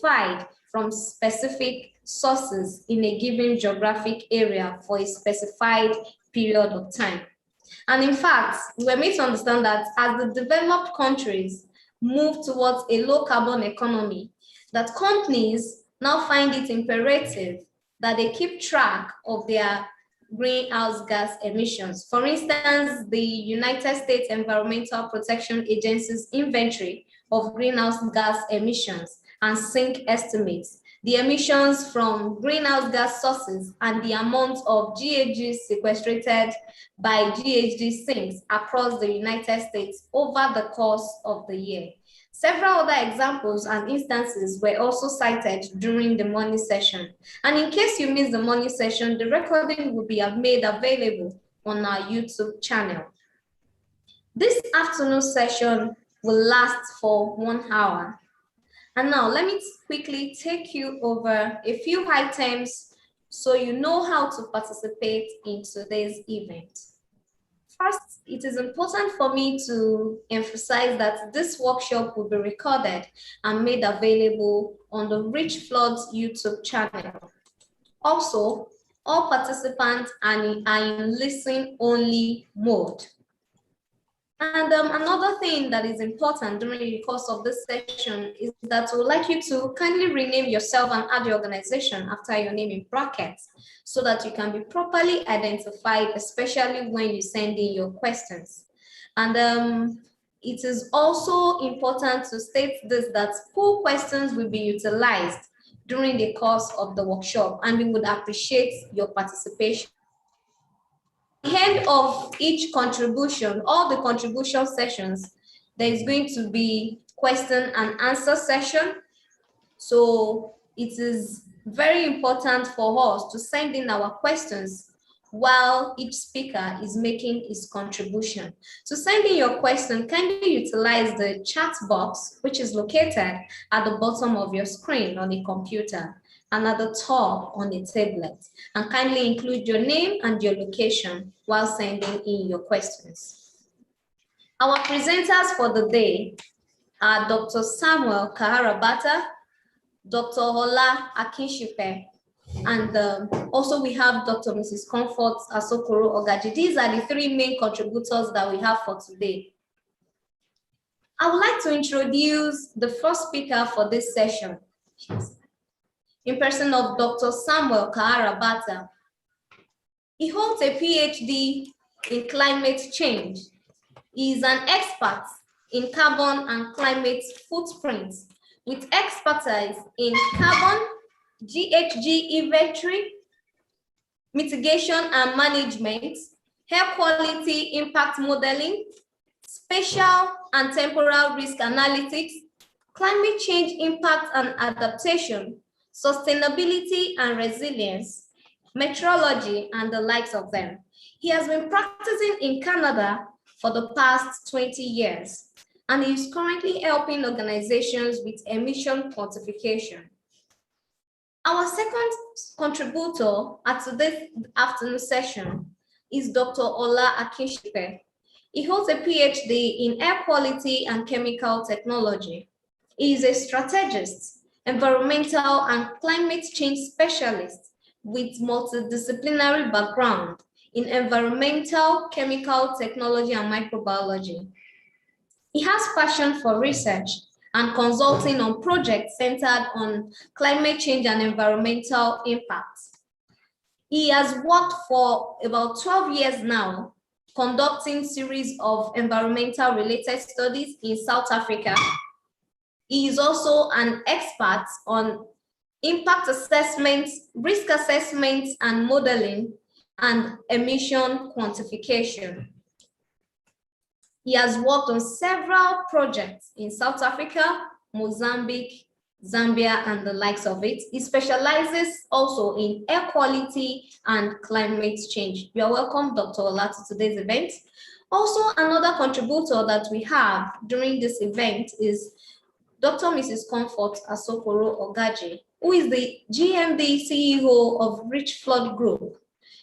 supplied from specific sources in a given geographic area for a specified period of time. And in fact, we're made to understand that as the developed countries move towards a low carbon economy, that companies now find it imperative that they keep track of their greenhouse gas emissions. For instance, the United States Environmental Protection Agency's inventory of greenhouse gas emissions and sink estimates, the emissions from greenhouse gas sources, and the amount of GHGs sequestrated by GHG sinks across the United States over the course of the year. Several other examples and instances were also cited during the morning session. And in case you missed the morning session, the recording will be made available on our YouTube channel. This afternoon session will last for 1 hour. And now let me quickly take you over a few items so you know how to participate in today's event. First, it is important for me to emphasize that this workshop will be recorded and made available on the Richflood YouTube channel. Also, all participants are in listen-only mode. And another thing that is important during the course of this session is that we would like you to kindly rename yourself and add your organization after your name in brackets so that you can be properly identified, especially when you send in your questions. And it is also important to state this, that poll questions will be utilized during the course of the workshop, and we would appreciate your participation. At the end of each contribution, all the contribution sessions, there is going to be question and answer session. So it is very important for us to send in our questions while each speaker is making his contribution. To send in your question, kindly utilize the chat box, which is located at the bottom of your screen on a computer and at the top on a tablet, and kindly include your name and your location while sending in your questions. Our presenters for the day are Dr. Samuel Karabata, Dr. Ola Akinshipe, and also we have Dr. Mrs. Comfort Asokoro Ogaji. These are the three main contributors that we have for today. I would like to introduce the first speaker for this session, in person of Dr. Samuel Karabata. He holds a PhD in climate change. He is an expert in carbon and climate footprints with expertise in carbon, GHG inventory, mitigation and management, air quality impact modeling, spatial and temporal risk analytics, climate change impact and adaptation, sustainability and resilience, meteorology, and the likes of them. He has been practicing in Canada for the past 20 years, and he is currently helping organizations with emission quantification. Our second contributor at today's afternoon session is Dr. Ola Akinshipe. He holds a PhD in air quality and chemical technology. He is a strategist, environmental and climate change specialist with multidisciplinary background in environmental, chemical technology, and microbiology. He has passion for research and consulting on projects centered on climate change and environmental impacts. He has worked for about 12 years now, conducting series of environmental related studies in South Africa. He is also an expert on impact assessments, risk assessments and modeling, and emission quantification. He has worked on several projects in South Africa, Mozambique, Zambia, and the likes of it. He specializes also in air quality and climate change. You are welcome, Dr. Ola, to today's event. Also, another contributor that we have during this event is Dr. Mrs. Comfort Asokoro Ogaji, who is the GMD CEO of Richflood Group.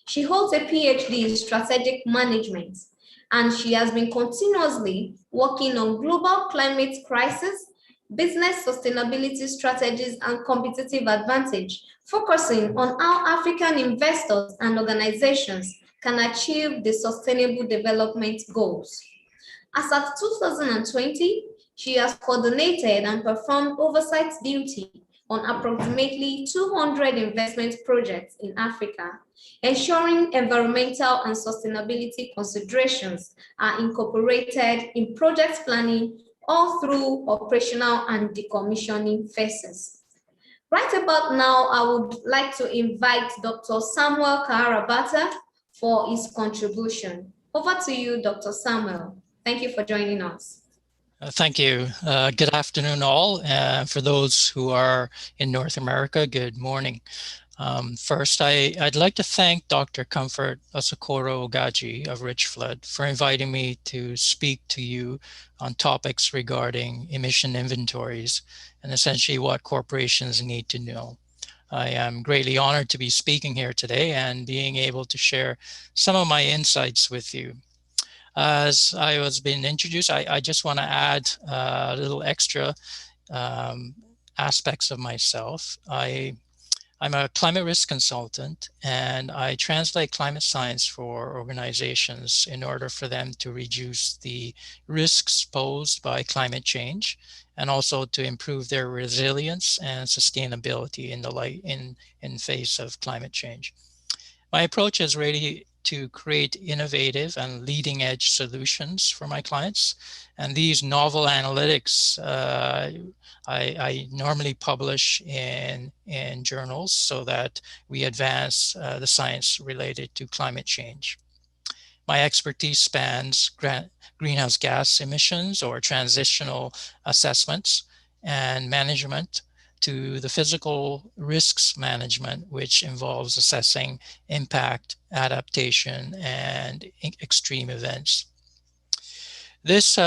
She holds a PhD in strategic management, and she has been continuously working on global climate crisis, business sustainability strategies and competitive advantage, focusing on how African investors and organizations can achieve the Sustainable Development Goals. As at 2020, she has coordinated and performed oversight duty on approximately 200 investment projects in Africa, ensuring environmental and sustainability considerations are incorporated in project planning all through operational and decommissioning phases. Right about now, I would like to invite Dr. Samuel Karabata for his contribution. Over to you, Dr. Samuel. Thank you for joining us. Thank you. Good afternoon, all. For those who are in North America, good morning. First, I'd like to thank Dr. Comfort Osokoro Ogaji of Richflood for inviting me to speak to you on topics regarding emission inventories and essentially what corporations need to know. I am greatly honored to be speaking here today and being able to share some of my insights with you. As I was being introduced, I just want to add a little extra aspects of myself. I'm a climate risk consultant, and I translate climate science for organizations in order for them to reduce the risks posed by climate change and also to improve their resilience and sustainability in face of climate change. My approach is really to create innovative and leading edge solutions for my clients. And these novel analytics, I normally publish in journals so that we advance the science related to climate change. My expertise spans greenhouse gas emissions or transitional assessments and management to the physical risks management, which involves assessing impact, adaptation, and extreme events. This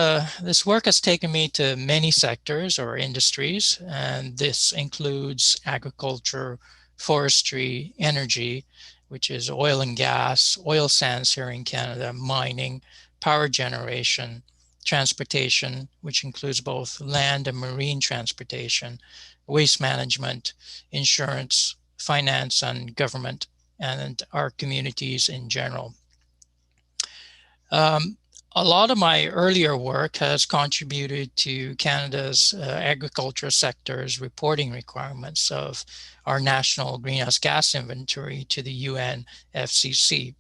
work has taken me to many sectors or industries, and this includes agriculture, forestry, energy, which is oil and gas, oil sands here in Canada, mining, power generation, transportation, which includes both land and marine transportation, waste management, insurance, finance, and government, and our communities in general. A lot of my earlier work has contributed to Canada's agriculture sector's reporting requirements of our national greenhouse gas inventory to the UN FCC.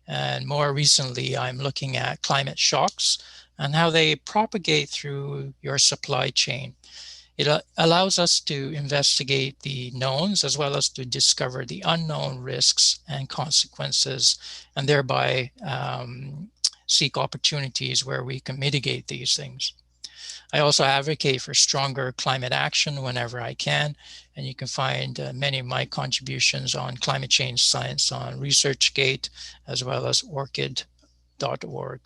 And more recently, I'm looking at climate shocks and how they propagate through your supply chain. It allows us to investigate the knowns as well as to discover the unknown risks and consequences, and thereby seek opportunities where we can mitigate these things. I also advocate for stronger climate action whenever I can, and you can find many of my contributions on climate change science on ResearchGate as well as orchid.org.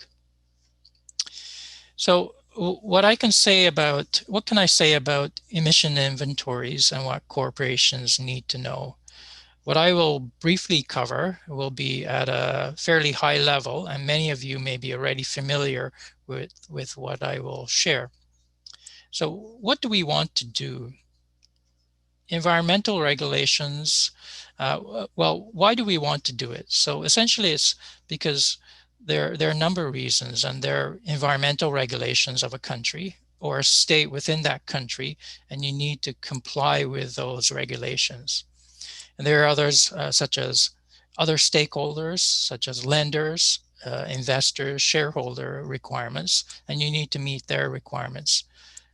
So what can I say about emission inventories and what corporations need to know? What I will briefly cover will be at a fairly high level, and many of you may be already familiar with what I will share. So what do we want to do? Environmental regulations, well, why do we want to do it? So essentially it's because there are a number of reasons, and there are environmental regulations of a country or a state within that country, and you need to comply with those regulations. And there are others, such as other stakeholders, such as lenders, investors, shareholder requirements, and you need to meet their requirements.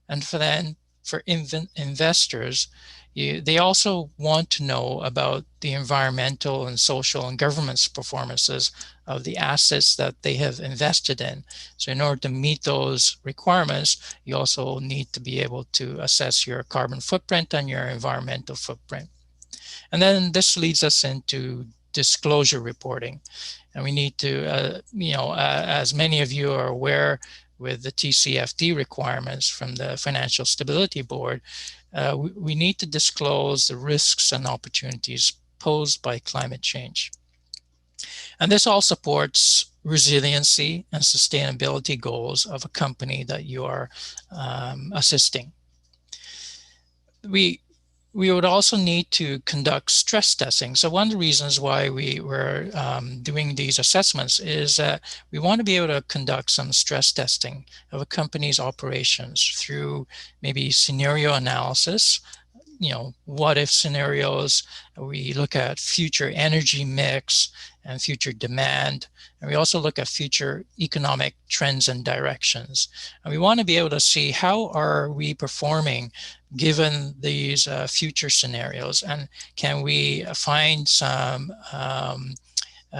And for investors, they also want to know about the environmental and social and governance performances of the assets that they have invested in. So in order to meet those requirements, you also need to be able to assess your carbon footprint and your environmental footprint. And then this leads us into disclosure reporting. And we need to, as many of you are aware, with the TCFD requirements from the Financial Stability Board, we need to disclose the risks and opportunities posed by climate change. And this all supports resiliency and sustainability goals of a company that you are assisting. we would also need to conduct stress testing. So one of the reasons why we were doing these assessments is that we want to be able to conduct some stress testing of a company's operations through maybe scenario analysis, what if scenarios. We look at future energy mix and future demand. And we also look at future economic trends and directions. And we want to be able to see how are we performing given these future scenarios, and can we find some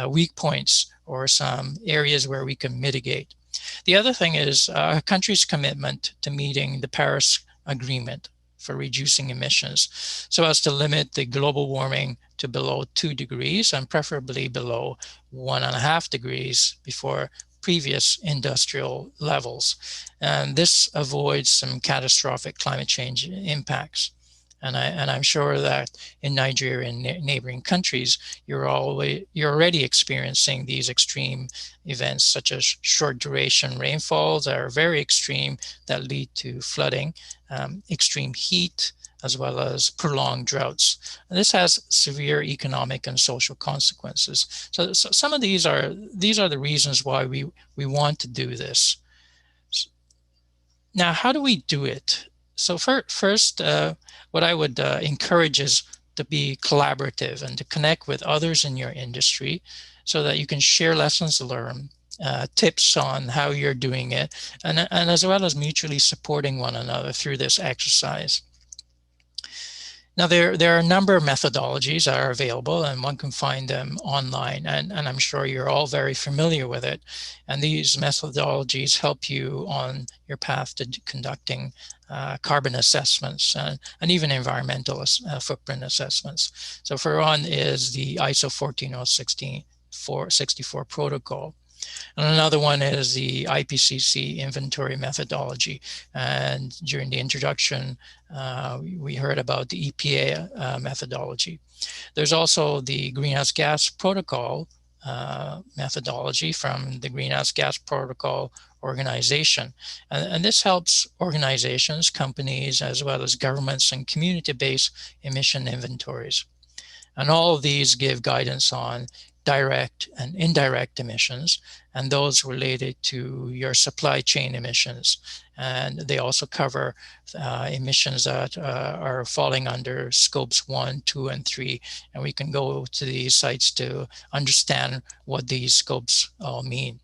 weak points or some areas where we can mitigate. The other thing is a country's commitment to meeting the Paris Agreement for reducing emissions so as to limit the global warming to below 2 degrees and preferably below 1.5 degrees before previous industrial levels. And this avoids some catastrophic climate change impacts. And I'm sure that in Nigeria and neighboring countries, you're already experiencing these extreme events, such as short duration rainfalls that are very extreme that lead to flooding, extreme heat, as well as prolonged droughts. And this has severe economic and social consequences. So some of these are the reasons why we want to do this. Now, how do we do it? So first, what I would encourage is to be collaborative and to connect with others in your industry so that you can share lessons learned, tips on how you're doing it, and as well as mutually supporting one another through this exercise. Now, there are a number of methodologies that are available, and one can find them online, and I'm sure you're all very familiar with it. And these methodologies help you on your path to conducting carbon assessments and even environmental footprint assessments. So for one is the ISO 14064 protocol. And another one is the IPCC inventory methodology. And during the introduction, we heard about the EPA methodology. There's also the greenhouse gas protocol methodology from the Greenhouse Gas Protocol Organization. And this helps organizations, companies, as well as governments and community-based emission inventories. And all of these give guidance on direct and indirect emissions, and those related to your supply chain emissions. And they also cover emissions that are falling under scopes 1, 2, and 3. And we can go to these sites to understand what these scopes all mean.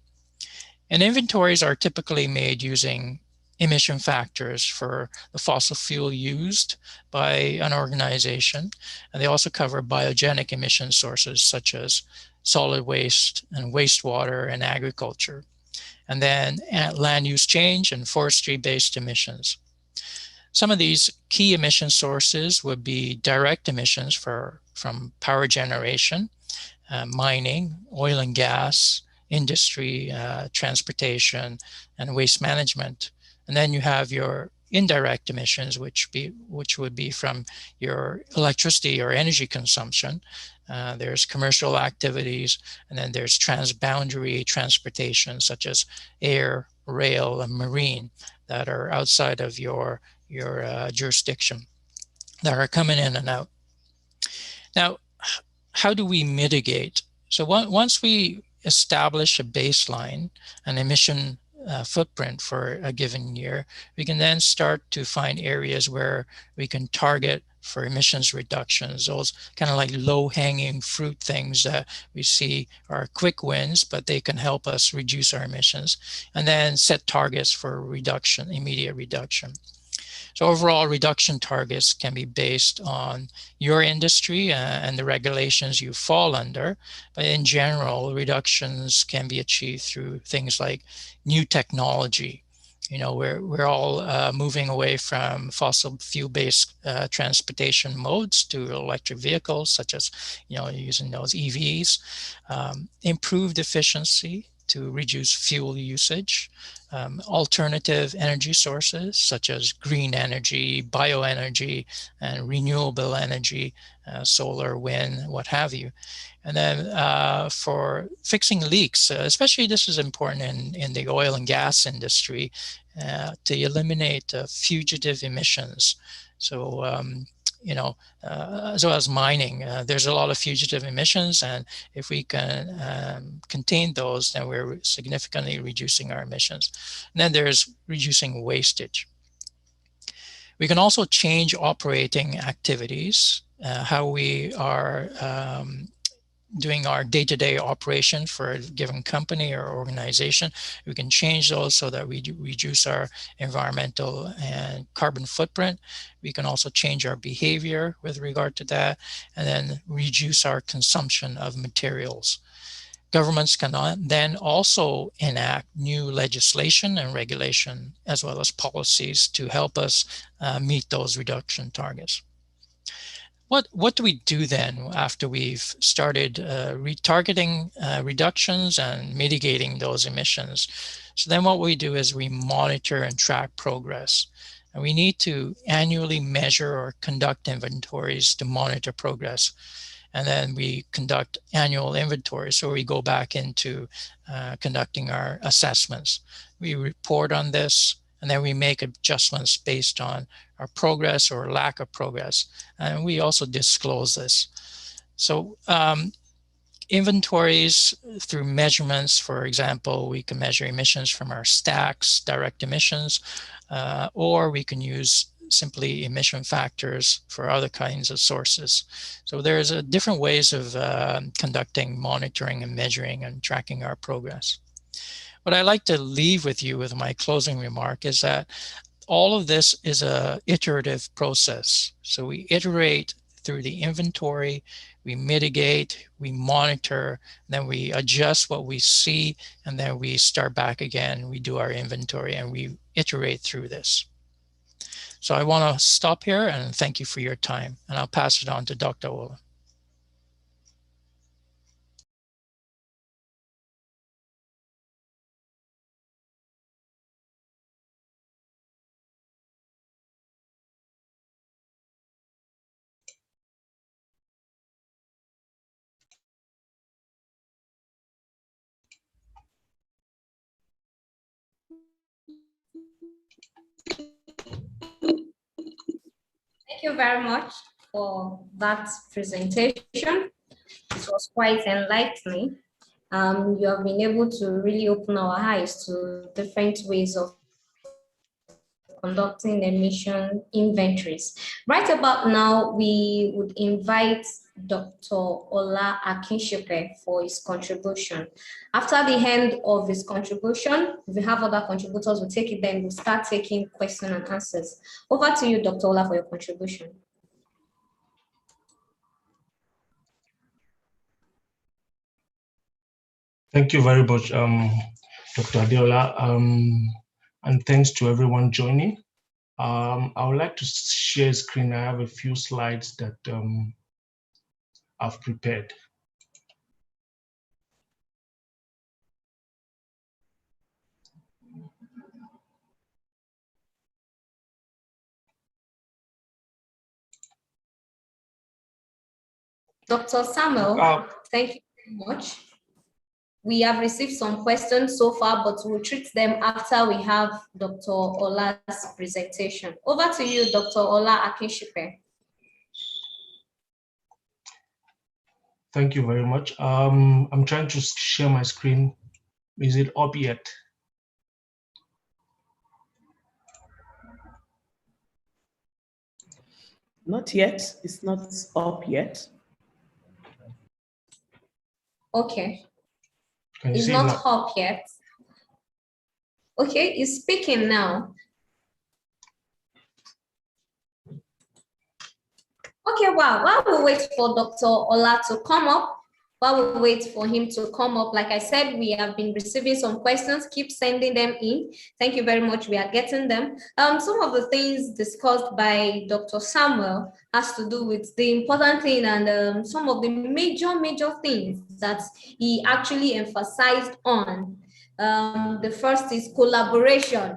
And inventories are typically made using emission factors for the fossil fuel used by an organization. And they also cover biogenic emission sources such as solid waste and wastewater and agriculture. And then land use change and forestry-based emissions. Some of these key emission sources would be direct emissions from power generation, mining, oil and gas, industry, transportation, and waste management. And then you have your indirect emissions, which would be from your electricity or energy consumption. There's commercial activities, and then there's transboundary transportation, such as air, rail, and marine, that are outside of your jurisdiction, that are coming in and out. Now, how do we mitigate? So once we establish a baseline, an emission footprint for a given year, we can then start to find areas where we can target for emissions reductions, those kind of like low-hanging fruit things that we see are quick wins, but they can help us reduce our emissions, and then set targets for reduction, immediate reduction. So overall reduction targets can be based on your industry and the regulations you fall under. But in general, reductions can be achieved through things like new technology. We're all moving away from fossil fuel-based transportation modes to electric vehicles, such as, using those EVs, improved efficiency to reduce fuel usage, alternative energy sources such as green energy, bioenergy, and renewable energy, solar, wind, what have you. And then for fixing leaks, especially this is important in the oil and gas industry, to eliminate fugitive emissions. So, you know, as well as mining, there's a lot of fugitive emissions, and if we can contain those, then we're significantly reducing our emissions. And then there's reducing wastage. We can also change operating activities, how we are doing our day-to-day operation for a given company or organization. We can change those so that we reduce our environmental and carbon footprint. We can also change our behavior with regard to that, and then reduce our consumption of materials. Governments can then also enact new legislation and regulation, as well as policies, to help us meet those reduction targets. What do we do then after we've started retargeting reductions and mitigating those emissions? So then what we do is we monitor and track progress. And we need to annually measure or conduct inventories to monitor progress. And then we conduct annual inventories. So we go back into conducting our assessments. We report on this, and then we make adjustments based on our progress or lack of progress. And we also disclose this. So inventories through measurements, for example, we can measure emissions from our stacks, direct emissions, or we can use simply emission factors for other kinds of sources. So there's different ways of conducting monitoring and measuring and tracking our progress. What I like to leave with you with my closing remark is that all of this is an iterative process. So we iterate through the inventory, we mitigate, we monitor, then we adjust what we see, and then we start back again, we do our inventory, and we iterate through this. So I want to stop here and thank you for your time, and I'll pass it on to Dr. Ola. Thank you very much for that presentation. It was quite enlightening. You have been able to really open our eyes to different ways of conducting emission inventories. Right about now, we would invite Dr. Ola Akinshipe for his contribution. After the end of his contribution, if we have other contributors, we'll take it then, we'll start taking questions and answers. Over to you, Dr. Ola, for your contribution. Thank you very much, Dr. Adeola, and thanks to everyone joining. I would like to share screen. I have a few slides that I've prepared. Dr. Samuel, thank you very much. We have received some questions so far, but we'll treat them after we have Dr. Ola's presentation. Over to you, Dr. Ola Akinshipe. Thank you very much. I'm trying to share my screen. Is it up yet? Not yet. It's not up yet. Okay. It's not up yet. Okay, it's speaking now. Okay, wow. While we wait for Dr. Ola to come up, while we wait for him to come up, like I said, we have been receiving some questions. Keep sending them in. Thank you very much. We are getting them. Some of the things discussed by Dr. Samuel has to do with the important thing and some of the major things that he actually emphasized on. The first is collaboration.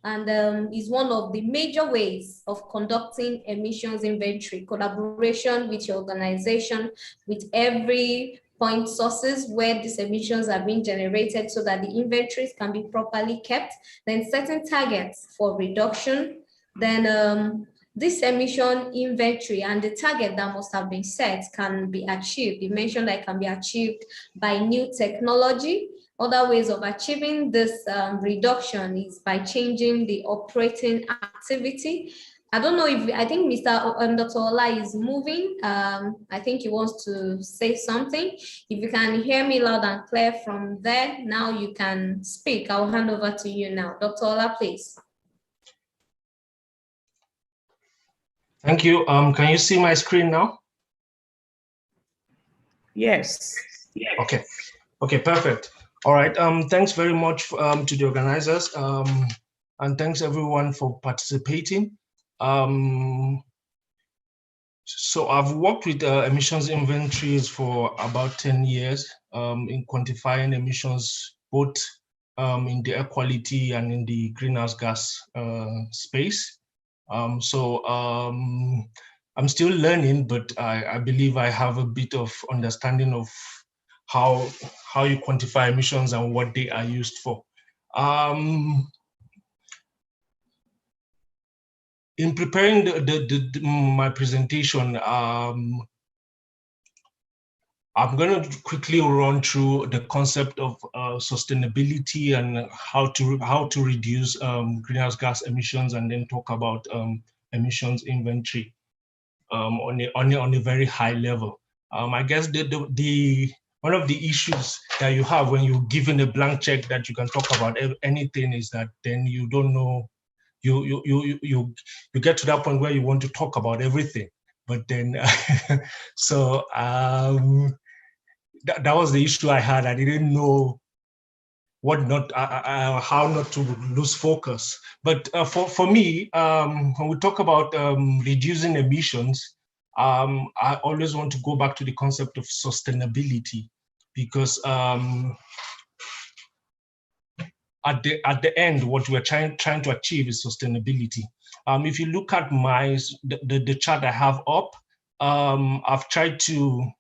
And is one of the major ways of conducting emissions inventory. Collaboration with your organization, with every point sources where these emissions are being generated so that the inventories can be properly kept, then setting targets for reduction, then this emission inventory and the target that must have been set can be achieved. You mentioned that it can be achieved by new technology. Other ways of achieving this reduction is by changing the operating activity. I don't know if, I think Dr. Ola is moving. I think he wants to say something. If you can hear me loud and clear from there, now you can speak. I'll hand over to you now. Dr. Ola, please. Thank you. Can you see my screen now? Yes. Okay. Okay, perfect. All right. Thanks very much to the organizers, and thanks everyone for participating. So I've worked with emissions inventories for about 10 years in quantifying emissions, both in the air quality and in the greenhouse gas space. I'm still learning, but I believe I have a bit of understanding of how you quantify emissions and what they are used for. In preparing my presentation, I'm going to quickly run through the concept of sustainability and how to reduce greenhouse gas emissions, and then talk about emissions inventory on a very high level. I guess one of the issues that you have when you're given a blank check that you can talk about anything is that then you don't know. You get to that point where you want to talk about everything, but then that was the issue I had. I didn't know how not to lose focus. But for me, when we talk about reducing emissions, I always want to go back to the concept of sustainability, because at the end, what we're trying to achieve is sustainability. If you look at the chart I have up, I've tried to,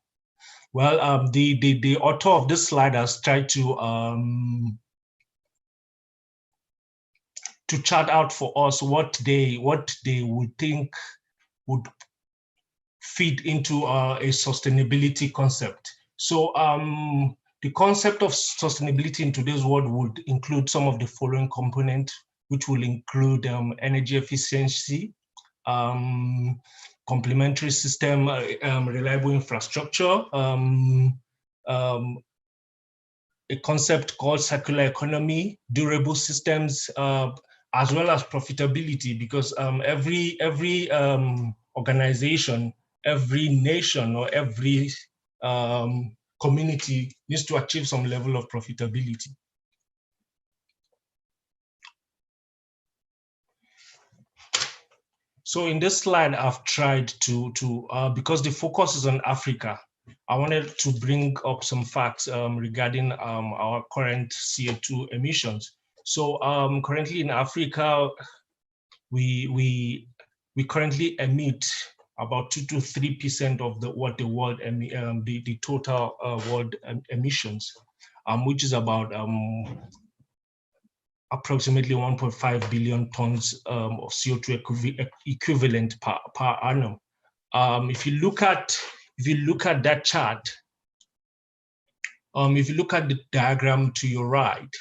the author of this slide has tried to chart out for us what they would think would feed into a sustainability concept. So the concept of sustainability in today's world would include some of the following components, which will include energy efficiency, complementary system, reliable infrastructure, a concept called circular economy, durable systems, as well as profitability, because every organization, every nation, or every community needs to achieve some level of profitability. So in this slide, I've tried to because the focus is on Africa, I wanted to bring up some facts regarding our current CO2 emissions. So currently in Africa, we currently emit about 2 to 3% of the world the total world emissions, which is about approximately 1.5 billion tons of CO2 equivalent per annum. If you look at that chart, if you look at the diagram to your right,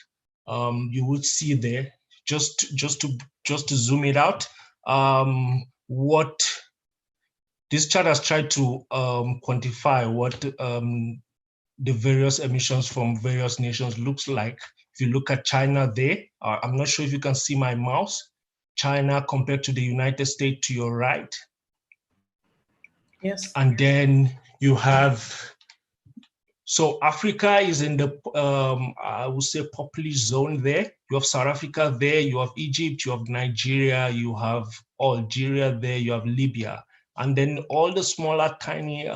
you would see there, just to zoom it out, what this chart has tried to quantify what the various emissions from various nations looks like. If you look at China there, I'm not sure if you can see my mouse, China compared to the United States to your right. Yes. And then you have, so Africa is in the, I would say, populist zone there. You have South Africa there, you have Egypt, you have Nigeria, you have Algeria there, you have Libya. And then all the smaller, tiny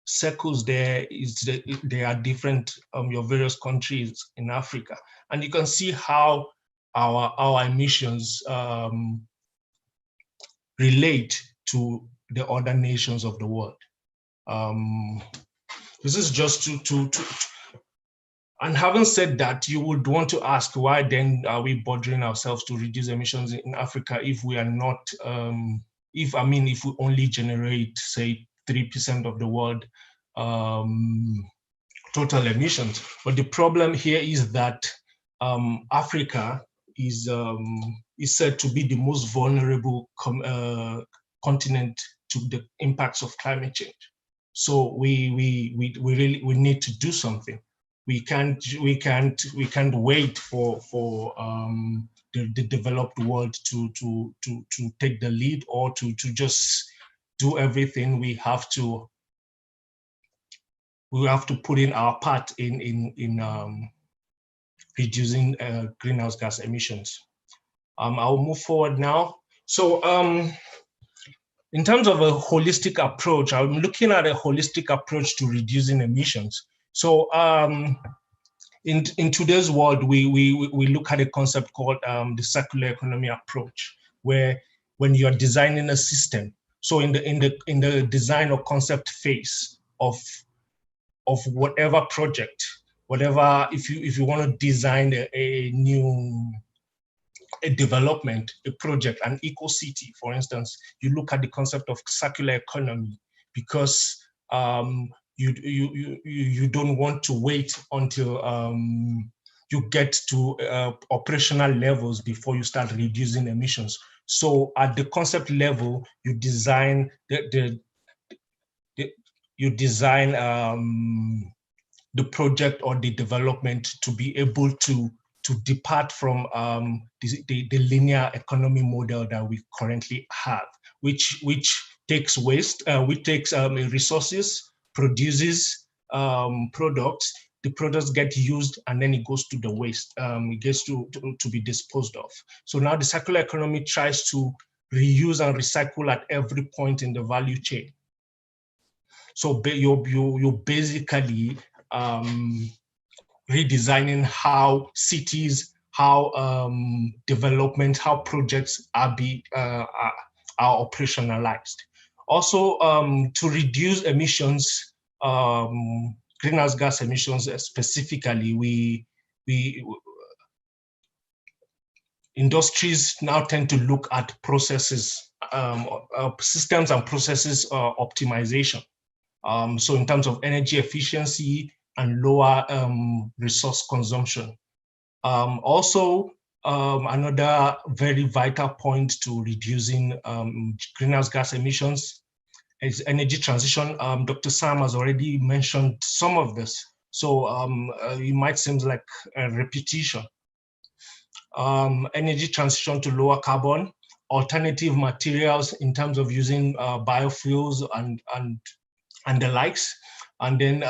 circles there, they are different, your various countries in Africa. And you can see how our emissions relate to the other nations of the world. This is just And having said that, you would want to ask, why then are we bothering ourselves to reduce emissions in Africa if we are not, if we only generate, say, 3% of the world total emissions? But the problem here is that Africa is said to be the most vulnerable continent to the impacts of climate change. So we really need to do something. We can't wait for the developed world to take the lead, or to just do everything. We have to put in our part in reducing greenhouse gas emissions. I'll move forward now. So in terms of a holistic approach, I'm looking at a holistic approach to reducing emissions. So in today's world, we look at a concept called the circular economy approach, where when you're designing a system, so in the design or concept phase of whatever project, whatever, if you want to design a new development, a project, an eco-city, for instance, you look at the concept of circular economy, because you don't want to wait until you get to operational levels before you start reducing emissions. So at the concept level, you design the project or the development to be able to depart from the linear economy model that we currently have, which takes waste, which takes resources, produces products. The products get used and then it goes to the waste. It gets to be disposed of. So now the circular economy tries to reuse and recycle at every point in the value chain. So you're basically redesigning how cities, how development, how projects are operationalized. Also, to reduce emissions, greenhouse gas emissions specifically, industries now tend to look at processes, systems and processes optimization. So in terms of energy efficiency and lower resource consumption. Also, another very vital point to reducing greenhouse gas emissions is energy transition. Dr. Sam has already mentioned some of this, so it might seem like a repetition. Energy transition to lower carbon, alternative materials in terms of using biofuels and the likes, and then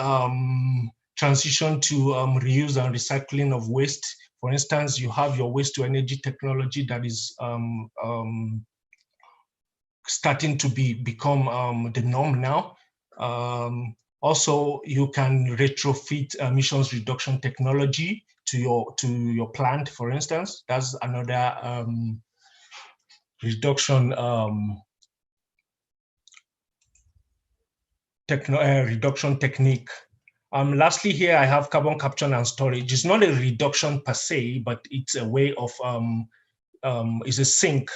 transition to reuse and recycling of waste. For instance, you have your waste to energy technology that is starting to become the norm now. Also, you can retrofit emissions reduction technology to your plant, for instance. That's another reduction reduction technique. Lastly, here I have carbon capture and storage. It's not a reduction per se, but it's a way of it's a sink.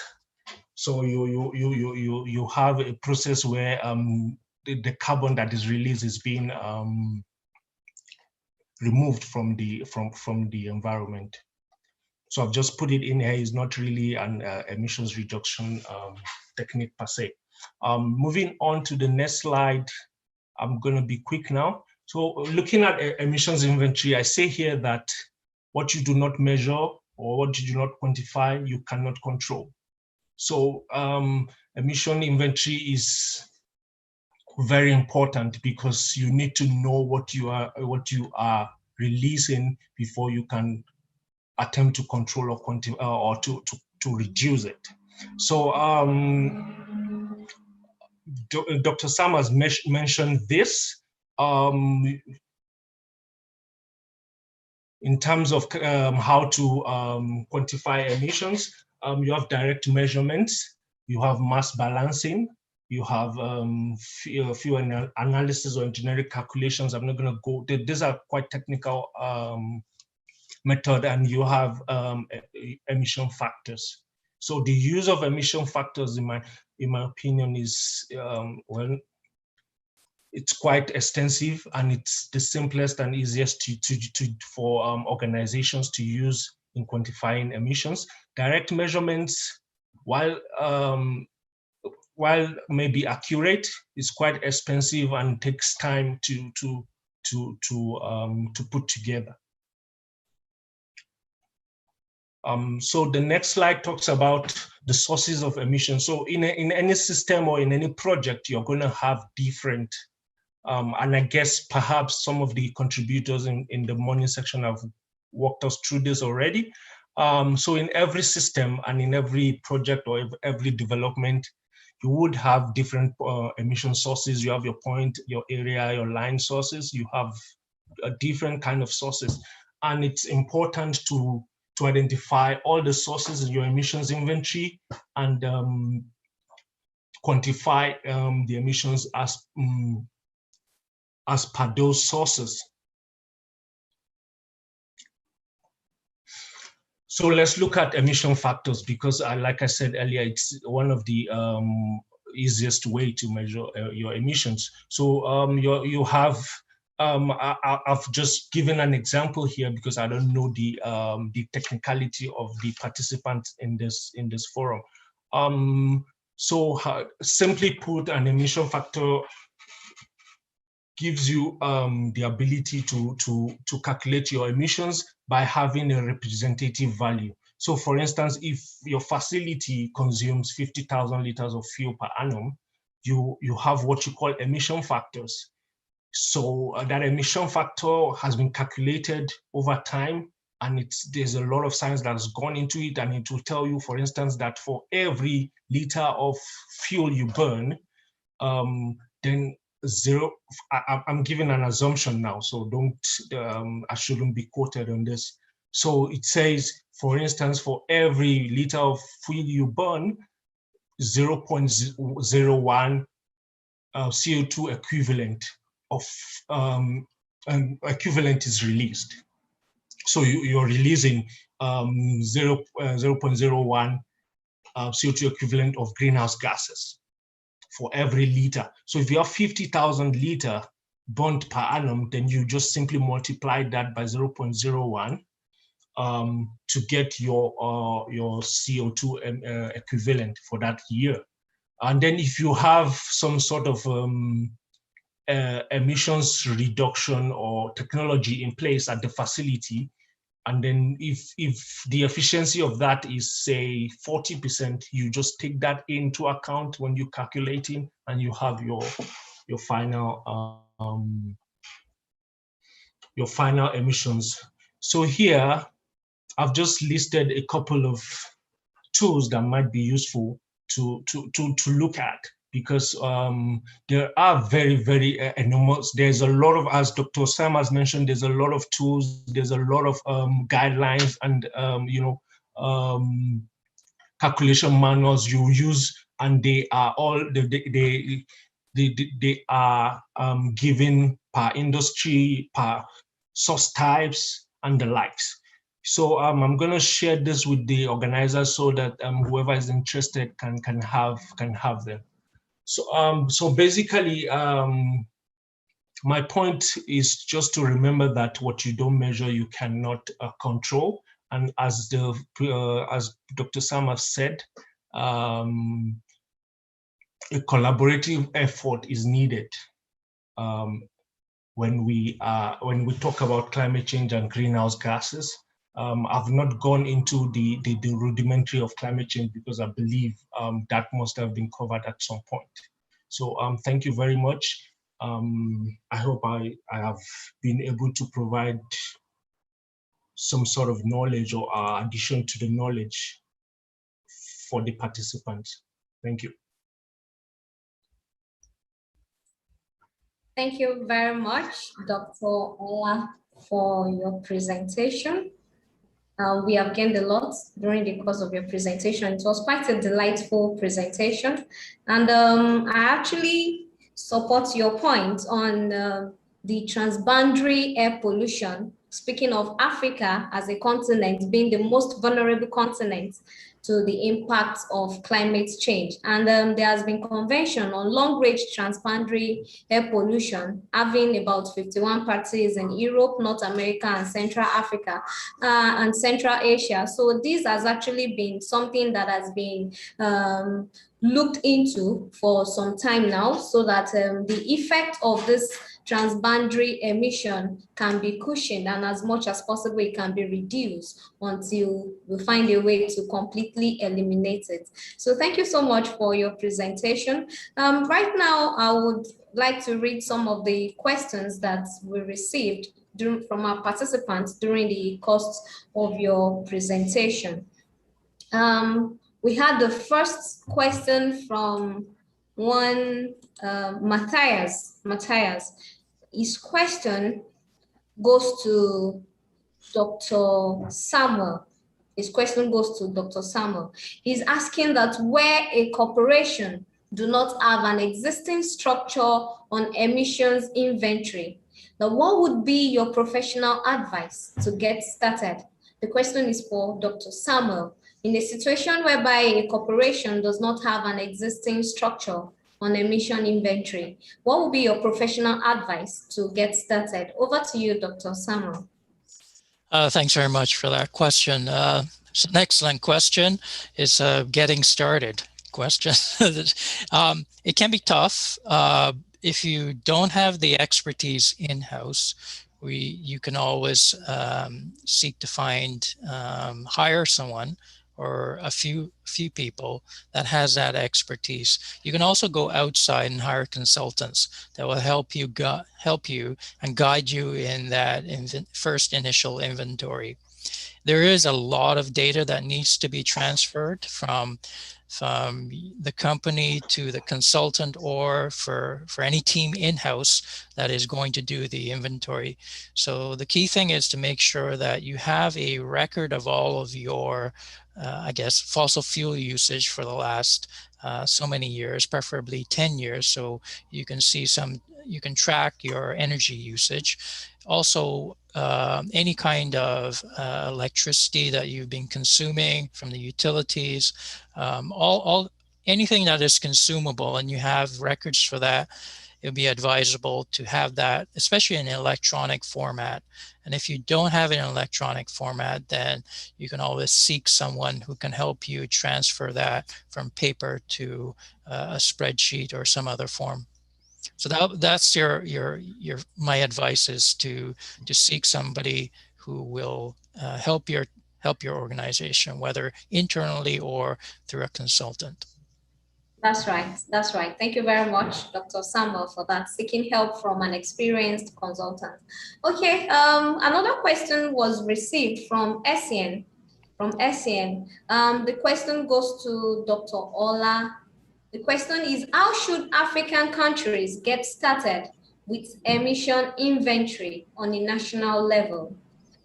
So you have a process where the carbon that is released is being removed from the environment. So I've just put it in here. It's not really an emissions reduction technique per se. Moving on to the next slide. I'm going to be quick now. So looking at emissions inventory, I say here that what you do not measure or what you do not quantify, you cannot control. So emission inventory is very important because you need to know what you are releasing before you can attempt to control or quantify or to reduce it. So Dr. Sam has mentioned this in terms of how to quantify emissions. You have direct measurements, you have mass balancing, you have few analysis or generic calculations. I'm not going to go, these are quite technical method, and you have emission factors. So the use of emission factors, in my opinion, is well, it's quite extensive, and it's the simplest and easiest for organizations to use in quantifying emissions. Direct measurements, while maybe accurate, is quite expensive and takes time to put together. So the next slide talks about the sources of emission. So in any system or in any project, you're going to have different, and I guess perhaps some of the contributors in the morning section have walked us through this already. So in every system and in every project or every development, you would have different emission sources. You have your point, your area, your line sources. You have a different kind of sources. And it's important to identify all the sources in your emissions inventory and quantify the emissions as per those sources. So let's look at emission factors, because like I said earlier, it's one of the easiest way to measure your emissions. So you have, I've just given an example here because I don't know the technicality of the participants in this forum. So simply put, an emission factor gives you the ability to calculate your emissions by having a representative value. So for instance, if your facility consumes 50,000 liters of fuel per annum, you have what you call emission factors. So that emission factor has been calculated over time, and there's a lot of science that has gone into it, and it will tell you, for instance, that for every liter of fuel you burn, then I'm giving an assumption now, so I shouldn't be quoted on this. So it says, for instance, for every liter of fuel you burn, 0.01 CO2 equivalent of equivalent is released. So you're releasing 0.01 CO2 equivalent of greenhouse gases for every liter. So if you have 50,000 liter burnt per annum, then you just simply multiply that by 0.01 to get your CO2 equivalent for that year. And then if you have some sort of emissions reduction or technology in place at the facility, and then if the efficiency of that is, say, 40%, you just take that into account when you're calculating, and you have your final emissions. So here, I've just listed a couple of tools that might be useful to look at, because there are very, very enormous. There's a lot of, as Dr. Sam has mentioned, there's a lot of tools, there's a lot of guidelines and calculation manuals you use, and they are all they are given per industry, per source types, and the likes. So I'm going to share this with the organizers so that whoever is interested can have them. So basically, my point is just to remember that what you don't measure, you cannot control. And as Dr. Sam has said, a collaborative effort is needed when we talk about climate change and greenhouse gases. I've not gone into the rudimentary of climate change because I believe that must have been covered at some point. So thank you very much. I hope I have been able to provide some sort of knowledge or addition to the knowledge for the participants. Thank you. Thank you very much, Dr. Ola, for your presentation. We have gained a lot during the course of your presentation. It was quite a delightful presentation. And I actually support your point on the transboundary air pollution. Speaking of Africa as a continent being the most vulnerable continent to the impact of climate change. And there has been convention on long-range transboundary air pollution, having about 51 parties in Europe, North America, and Central Africa, and Central Asia. So this has actually been something that has been looked into for some time now, so that the effect of this transboundary emission can be cushioned, and as much as possible it can be reduced until we find a way to completely eliminate it. So thank you so much for your presentation. Right now, I would like to read some of the questions that we received from our participants during the course of your presentation. We had the first question from one Matthias. His question goes to Dr. Samuel. His question goes to Dr. Samuel. He's asking that where a corporation do not have an existing structure on emissions inventory, now what would be your professional advice to get started? The question is for Dr. Samuel. In a situation whereby a corporation does not have an existing structure on emission inventory, what would be your professional advice to get started? Over to you, Dr. Samuel. Thanks very much for that question. It's an excellent question. It's a getting started question. It can be tough. If you don't have the expertise in-house, you can always seek to hire someone or a few people that has that expertise. You can also go outside and hire consultants that will help you and guide you in that first initial inventory. There is a lot of data that needs to be transferred from the company to the consultant, or for any team in-house that is going to do the inventory. So the key thing is to make sure that you have a record of all of your fossil fuel usage for the last so many years, preferably 10 years. So you can see you can track your energy usage. Also, any kind of electricity that you've been consuming from the utilities, anything that is consumable, and you have records for that, it would be advisable to have that, especially in electronic format. And if you don't have it in electronic format, then you can always seek someone who can help you transfer that from paper to a spreadsheet or some other form. So that's my advice is to seek somebody who will help your organization, whether internally or through a consultant. That's right. That's right. Thank you very much, Dr. Samuel, for that, seeking help from an experienced consultant. Okay, another question was received from ESIAN. The question goes to Dr. Ola. The question is, how should African countries get started with emission inventory on a national level?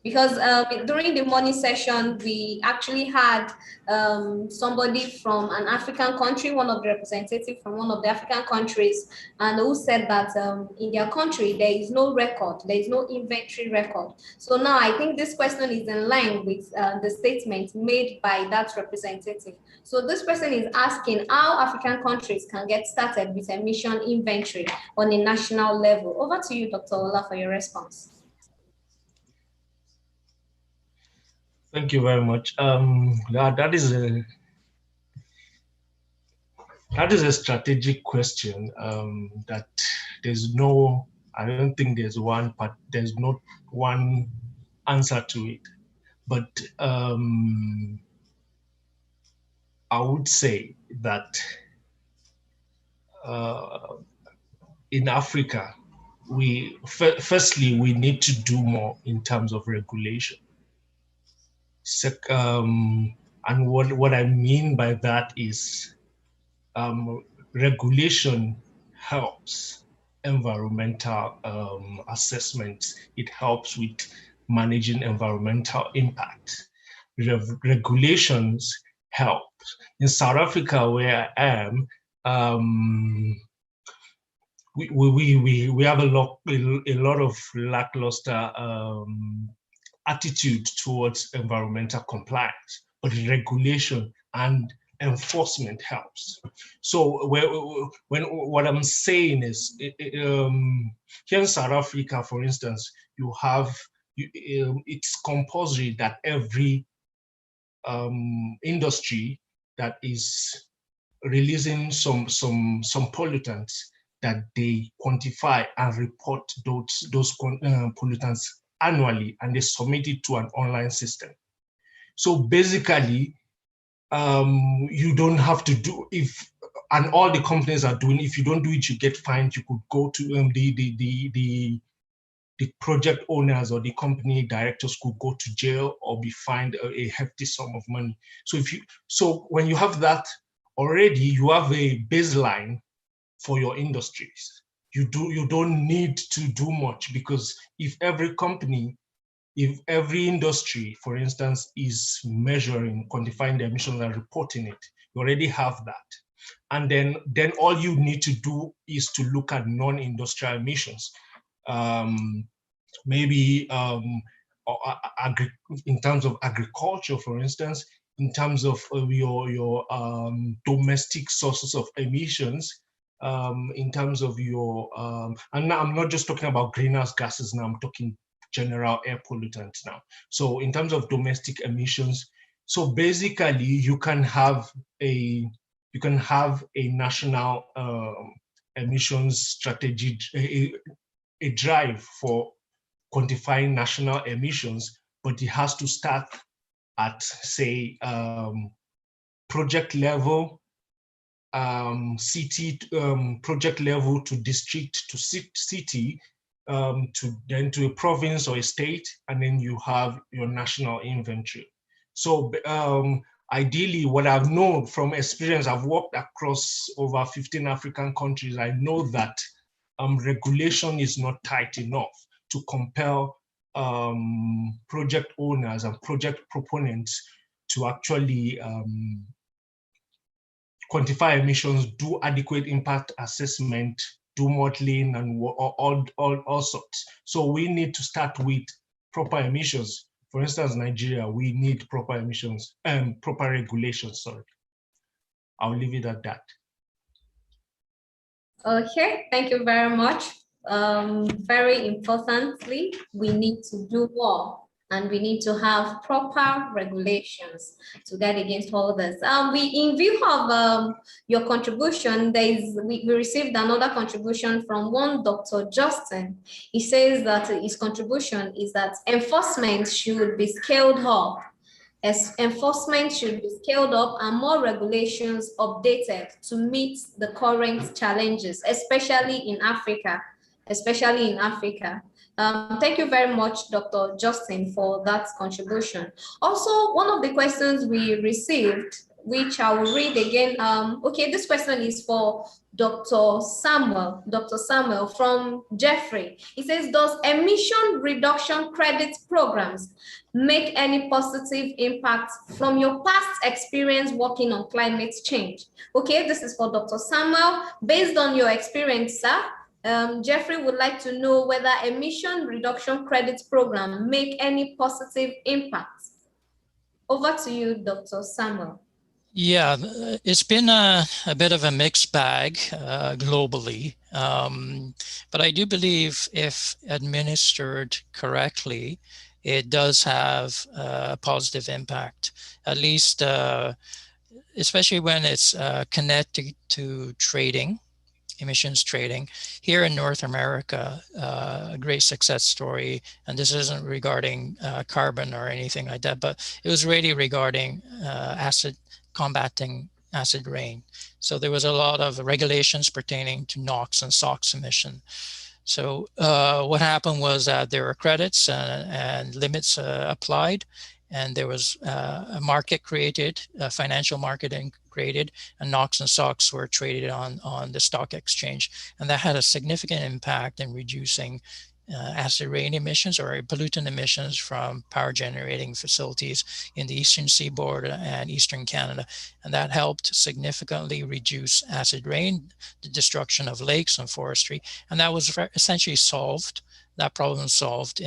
Because during the morning session, we actually had somebody from an African country, one of the representatives from one of the African countries, and who said that in their country, there is no record, there is no inventory record. So now I think this question is in line with the statement made by that representative. So this person is asking how African countries can get started with emission inventory on a national level. Over to you, Dr. Ola, for your response. Thank you very much. That is a strategic question. That I don't think there's not one answer to it. But I would say that in Africa, firstly we need to do more in terms of regulation. And what I mean by that is regulation helps environmental assessments. It helps with managing environmental impact. regulations help. In South Africa, where I am, we have a lot of lackluster attitude towards environmental compliance, but regulation and enforcement helps. So what I'm saying is, here in South Africa, for instance, you have it's compulsory that every industry that is releasing some pollutants, that they quantify and report those pollutants annually, and they submit it to an online system. So basically, you don't have to do, and all the companies are doing, if you don't do it, you get fined. You could go to the project owners or the company directors could go to jail or be fined a hefty sum of money. So when you have that already, you have a baseline for your industries. You don't need to do much, because if every industry, for instance, is measuring, quantifying the emissions and reporting it, you already have that. And then all you need to do is to look at non-industrial emissions. Maybe in terms of agriculture, for instance, in terms of your domestic sources of emissions, in terms of your, and now I'm not just talking about greenhouse gases now, I'm talking general air pollutants now. So in terms of domestic emissions, so basically you can have a national emissions strategy, a drive for quantifying national emissions, but it has to start at, say, project level, city, project level to district to city, to a province or a state, and then you have your national inventory. So ideally, what I've known from experience, I've worked across over 15 African countries, I know that regulation is not tight enough to compel project owners and project proponents to actually quantify emissions, do adequate impact assessment, do modeling, and all sorts. So we need to start with proper emissions. For instance, Nigeria, we need proper emissions and proper regulations, sorry. I'll leave it at that. Okay, thank you very much. Very importantly, we need to do more, and we need to have proper regulations to guard against all this. In view of your contribution, we received another contribution from one Dr. Justin. He says that his contribution is that enforcement should be scaled up. As enforcement should be scaled up and more regulations updated to meet the current challenges, especially in Africa. Thank you very much, Dr. Justin, for that contribution. Also, one of the questions we received, which I will read again. Okay, this question is for Dr. Samuel from Jeffrey. He says, does emission reduction credit programs make any positive impact from your past experience working on climate change? Okay, this is for Dr. Samuel. Based on your experience, sir, Jeffrey would like to know whether emission reduction credit program make any positive impact. Over to you, Dr. Samuel. Yeah, it's been a bit of a mixed bag globally, but I do believe if administered correctly, it does have a positive impact, at least especially when it's connected to trading, emissions trading. Here in North America, a great success story, and this isn't regarding carbon or anything like that, but it was really regarding combating acid rain. So there was a lot of regulations pertaining to NOx and SOx emission. So what happened was that there were credits and limits applied, and there was a market created, a financial marketing created, and NOx and SOx were traded on the stock exchange. And that had a significant impact in reducing acid rain emissions or pollutant emissions from power generating facilities in the eastern seaboard and eastern Canada. And that helped significantly reduce acid rain, the destruction of lakes and forestry. And that was essentially solved. That problem solved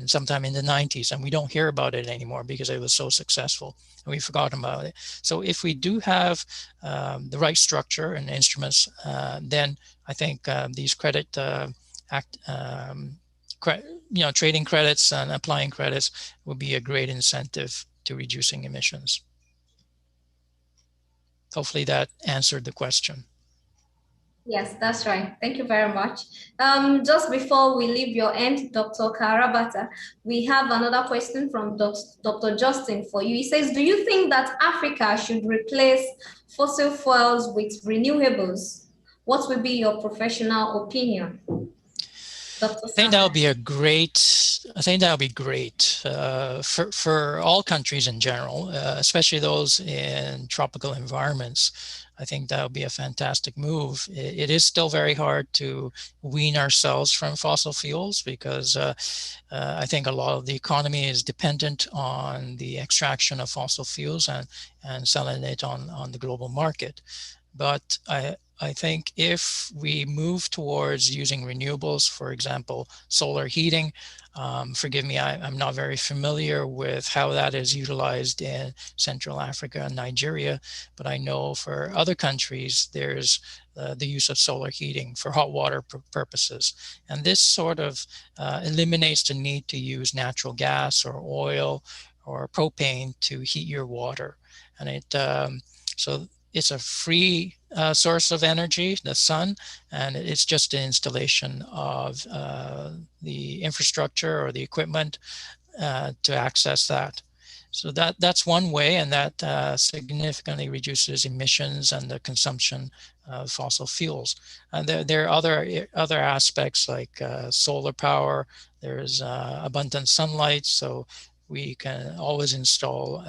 sometime in the 90s, and we don't hear about it anymore because it was so successful and we've forgotten about it. So if we do have the right structure and instruments, then I think these credit trading credits and applying credits will be a great incentive to reducing emissions. Hopefully that answered the question. Yes, that's right. Thank you very much. Just before we leave your end, Dr. Karabata, we have another question from Dr. Justin for you. He says, do you think that Africa should replace fossil fuels with renewables? What would be your professional opinion? Dr. I think that would be great for all countries in general, especially those in tropical environments. I think that would be a fantastic move. It is still very hard to wean ourselves from fossil fuels because I think a lot of the economy is dependent on the extraction of fossil fuels and selling it on the global market. But I think if we move towards using renewables, for example, solar heating, forgive me, I'm not very familiar with how that is utilized in Central Africa and Nigeria, but I know for other countries, there's the use of solar heating for hot water purposes. And this sort of eliminates the need to use natural gas or oil or propane to heat your water. And so it's a free source of energy, the sun, and it's just the installation of the infrastructure or the equipment to access that. So that's one way, and that significantly reduces emissions and the consumption of fossil fuels. And there are other aspects like solar power. There's abundant sunlight, so we can always install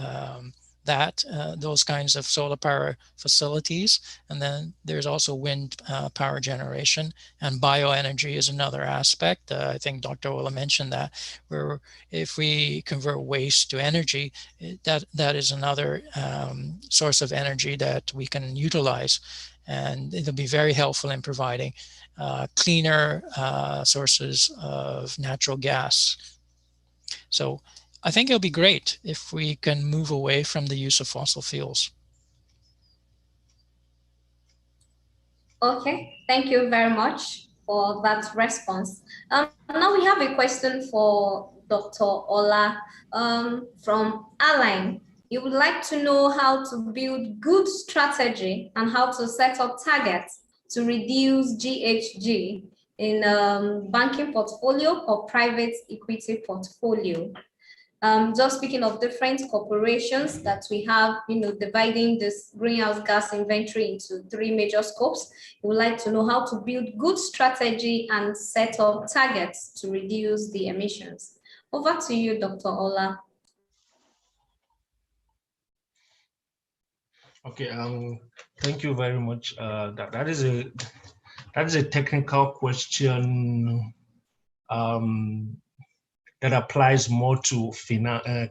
those kinds of solar power facilities. And then there's also wind power generation, and bioenergy is another aspect. I think Dr. Ola mentioned that, where if we convert waste to energy, that is another source of energy that we can utilize. And it'll be very helpful in providing cleaner sources of natural gas. So I think it'll be great if we can move away from the use of fossil fuels. Okay, thank you very much for that response. Now we have a question for Dr. Ola from Align. You would like to know how to build good strategy and how to set up targets to reduce GHG in banking portfolio or private equity portfolio. Just speaking of different corporations that we have, dividing this greenhouse gas inventory into 3 major scopes, we would like to know how to build good strategy and set up targets to reduce the emissions. Over to you, Dr. Ola. Okay, thank you very much. That is a technical question that applies more to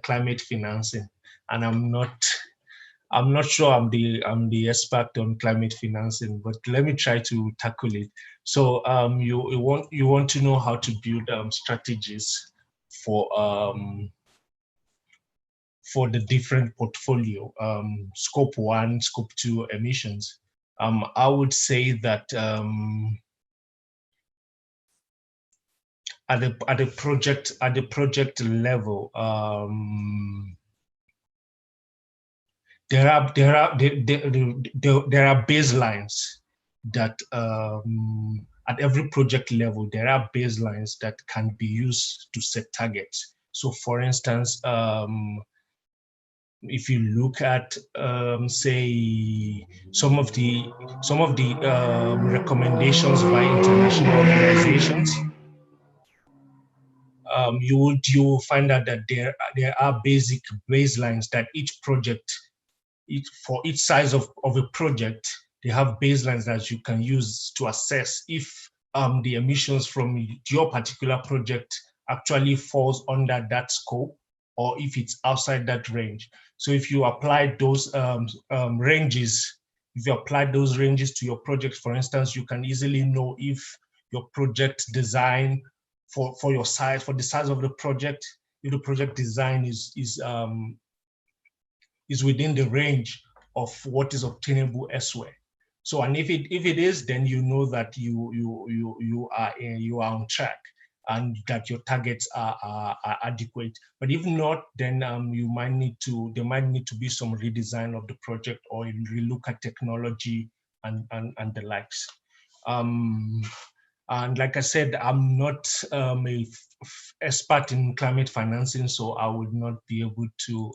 climate financing, and I'm not sure I'm the expert on climate financing, but let me try to tackle it. So you want to know how to build strategies for the different portfolio, scope 1, scope 2 emissions. I would say that at the project level, there are baselines that at every project level there are baselines that can be used to set targets. So, for instance, if you look at say some of the recommendations by international organizations, you will find out that there are basic baselines that each project, for each size of a project, they have baselines that you can use to assess if the emissions from your particular project actually falls under that scope, or if it's outside that range. So if you apply those ranges, if you apply those ranges to your project, for instance, you can easily know if your project design for your size, for the size of the project, if the project design is within the range of what is obtainable elsewhere. So, and if it is, then you know that you are on track and that your targets are adequate. But if not, then there might need to be some redesign of the project, or relook at technology and the likes. And like I said, I'm not a expert in climate financing, so I would not be able to.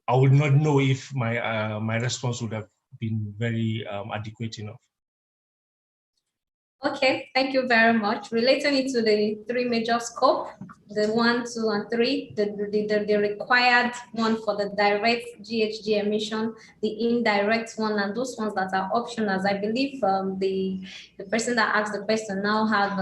I would not know if my response would have been very adequate enough. Okay, thank you very much. Relating it to the three major scope, the 1, 2, and 3, the required one for the direct GHG emission, the indirect one, and those ones that are optional. I believe the person that asked the question now have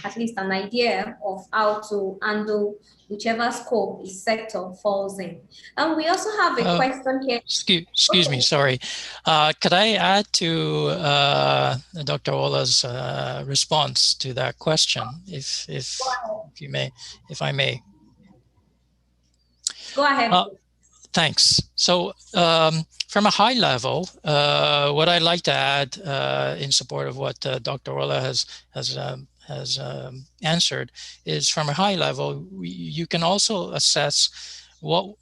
at least an idea of how to handle whichever scope his sector falls in. And we also have a question here. Excuse me, sorry. Could I add to Dr. Ola's response to that question, if you may, if I may? Go ahead. Thanks. So from a high level, what I'd like to add in support of what Dr. Ola has answered is, from a high level, you can also assess what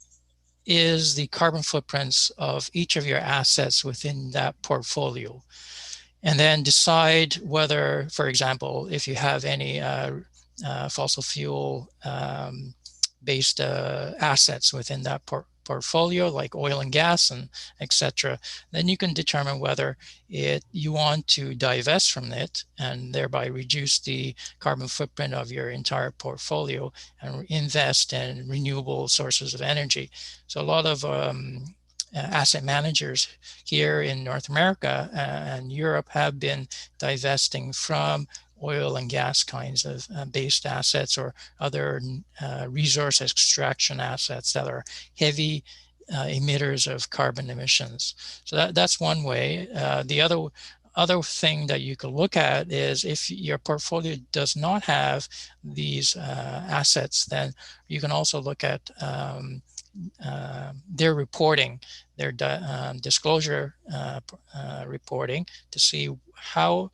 is the carbon footprints of each of your assets within that portfolio, and then decide whether, for example, if you have any fossil fuel based assets within that portfolio, like oil and gas and etc., then you can determine whether you want to divest from it and thereby reduce the carbon footprint of your entire portfolio and invest in renewable sources of energy. So a lot of asset managers here in North America and Europe have been divesting from oil and gas kinds of based assets, or other resource extraction assets that are heavy emitters of carbon emissions. So that's one way. The other thing that you could look at is, if your portfolio does not have these assets, then you can also look at their reporting, their disclosure reporting, to see how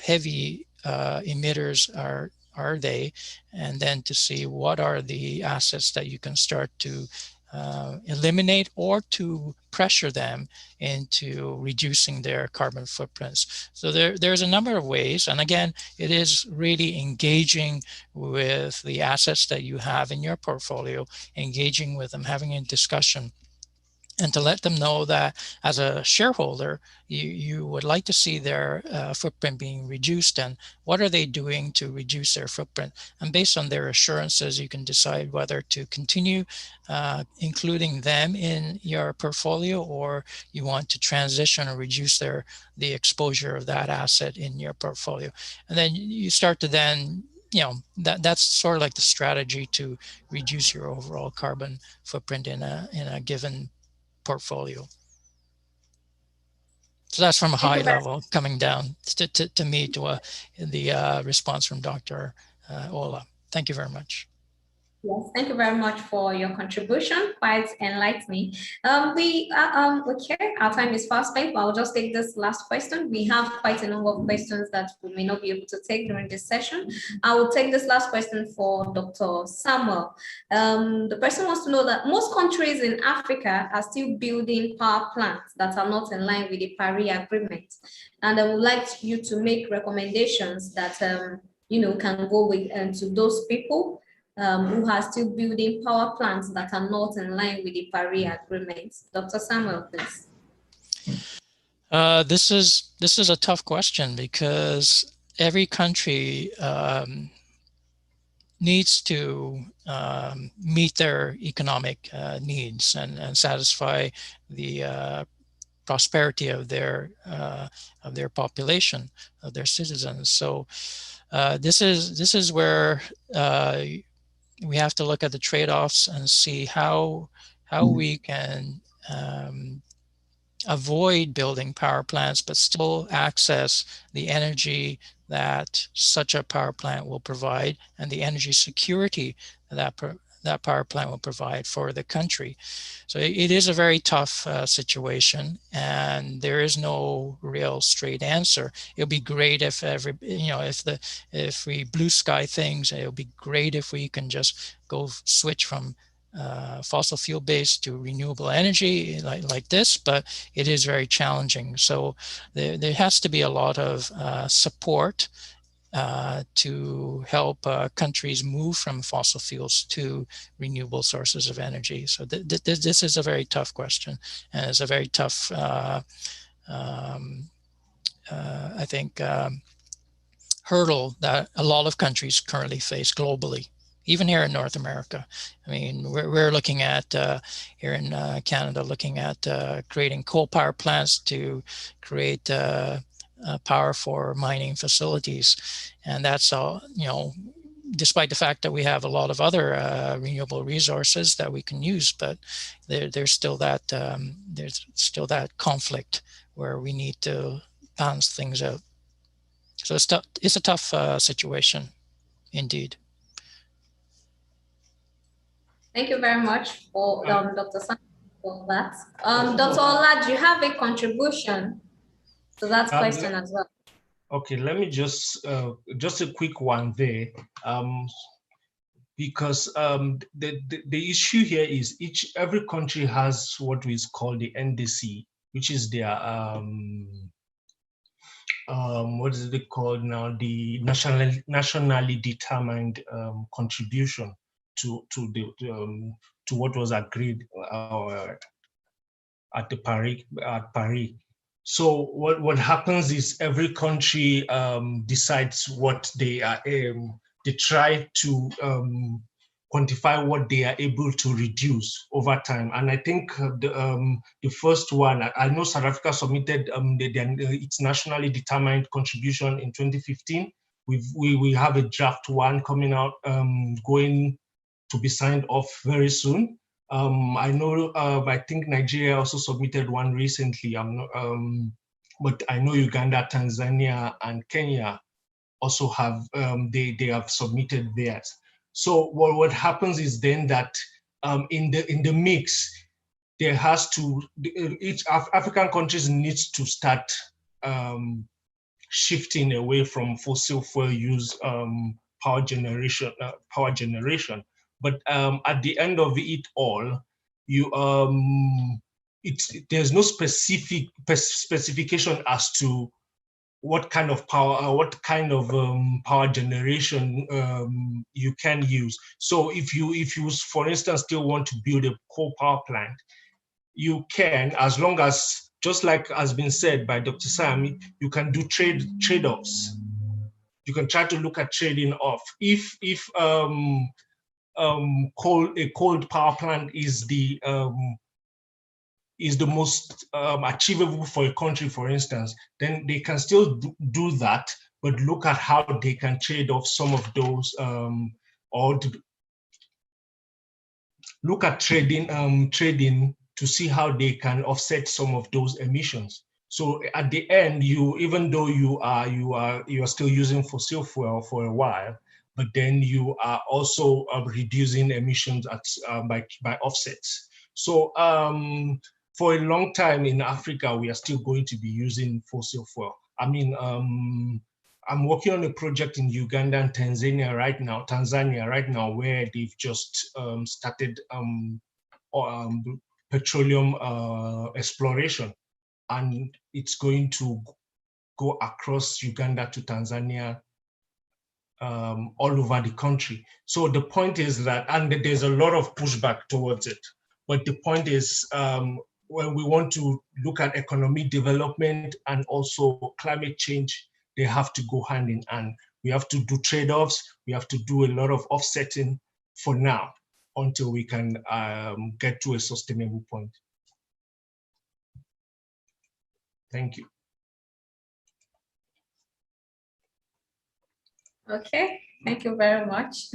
heavy emitters are they, and then to see what are the assets that you can start to eliminate, or to pressure them into reducing their carbon footprints. So there's a number of ways, and again, it is really engaging with the assets that you have in your portfolio, engaging with them, having a discussion, and to let them know that as a shareholder, you would like to see their footprint being reduced, and what are they doing to reduce their footprint. And based on their assurances, you can decide whether to continue including them in your portfolio, or you want to transition or reduce the exposure of that asset in your portfolio. And then you start to then, that's sort of like the strategy to reduce your overall carbon footprint in a given portfolio. So that's from a high level, coming down to me, to the response from Dr. Ola. Thank you very much. Yes, thank you very much for your contribution. Quite enlightening. Okay, our time is fast spent, but I'll just take this last question. We have quite a number of questions that we may not be able to take during this session. I will take this last question for Dr. Samuel. The person wants to know that most countries in Africa are still building power plants that are not in line with the Paris Agreement, and I would like you to make recommendations that can go with to those people who are still building power plants that are not in line with the Paris Agreement. Dr. Samuel, please. This is a tough question, because every country needs to meet their economic needs and satisfy the prosperity of their population, of their citizens. So this is where we have to look at the trade-offs and see how we can avoid building power plants, but still access the energy that such a power plant will provide and the energy security that that power plant will provide for the country. So it is a very tough situation, and there is no real straight answer. It would be great if if we blue sky things. It would be great if we can just go switch from fossil fuel based to renewable energy like this, but it is very challenging. So there has to be a lot of support to help countries move from fossil fuels to renewable sources of energy. So this is a very tough question, and it's a very tough, I think, hurdle that a lot of countries currently face globally, even here in North America. I mean, we're looking at, here in Canada, looking at creating coal power plants to create power for mining facilities. And that's all, despite the fact that we have a lot of other renewable resources that we can use, but there's still that conflict where we need to balance things out. So it's a tough situation, indeed. Thank you very much for Dr. Sam for that. Dr. Ola, do you have a contribution to that question as well? Okay, let me just a quick one there, because the issue here is every country has what is called the NDC, which is their what is it called now? The nationally determined contribution to what was agreed at Paris. So what happens is every country decides what they are. They try to quantify what they are able to reduce over time. And I think the first one, I know South Africa submitted its nationally determined contribution in 2015. We have a draft one coming out, going to be signed off very soon. I know, I think Nigeria also submitted one recently. But I know Uganda, Tanzania, and Kenya also have, they have submitted theirs. So what happens is then that in the mix, there has to, each African countries needs to start shifting away from fossil fuel use power generation. But at the end of it all, there's no specification as to what kind of power, power generation you can use. So if you, for instance, still want to build a coal power plant, you can, as long as, just like has been said by Dr. Sam, you can do trade-offs. You can try to look at trading off. If a coal power plant is the most achievable for a country, for instance, then they can still do that, but look at how they can trade off some of those, or look at trading to see how they can offset some of those emissions. So at the end, even though you are still using fossil fuel for a while, but then you are also reducing emissions by offsets. So for a long time in Africa, we are still going to be using fossil fuel. I mean, I'm working on a project in Uganda and Tanzania right now, where they've just started petroleum exploration, and it's going to go across Uganda to Tanzania, all over the country. So the point is that, and there's a lot of pushback towards it, but the point is, when we want to look at economic development and also climate change, they have to go hand in hand. We have to do trade-offs. We have to do a lot of offsetting for now until we can get to a sustainable point. Thank you. Okay, thank you very much.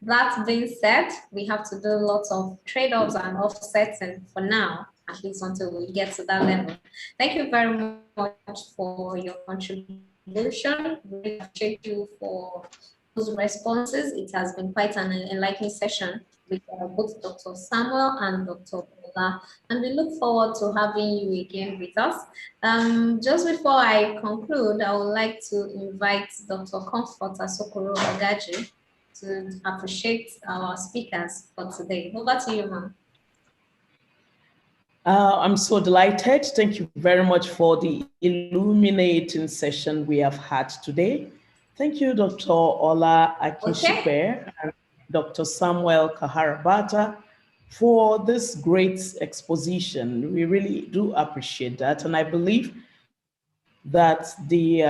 That being said, we have to do lots of trade-offs and offsets, and for now, at least until we get to that level. Thank you very much for your contribution. We appreciate you for those responses. It has been quite an enlightening session with both Dr. Samuel and Dr. Ola, and we look forward to having you again with us. Just before I conclude, I would like to invite Dr. Comfort Asokoro Ogaji to appreciate our speakers for today. Over to you, ma'am. I'm so delighted. Thank you very much for the illuminating session we have had today. Thank you, Dr. Ola Akinshipe and Dr. Samuel Karabata, for this great exposition. We really do appreciate that. And I believe that the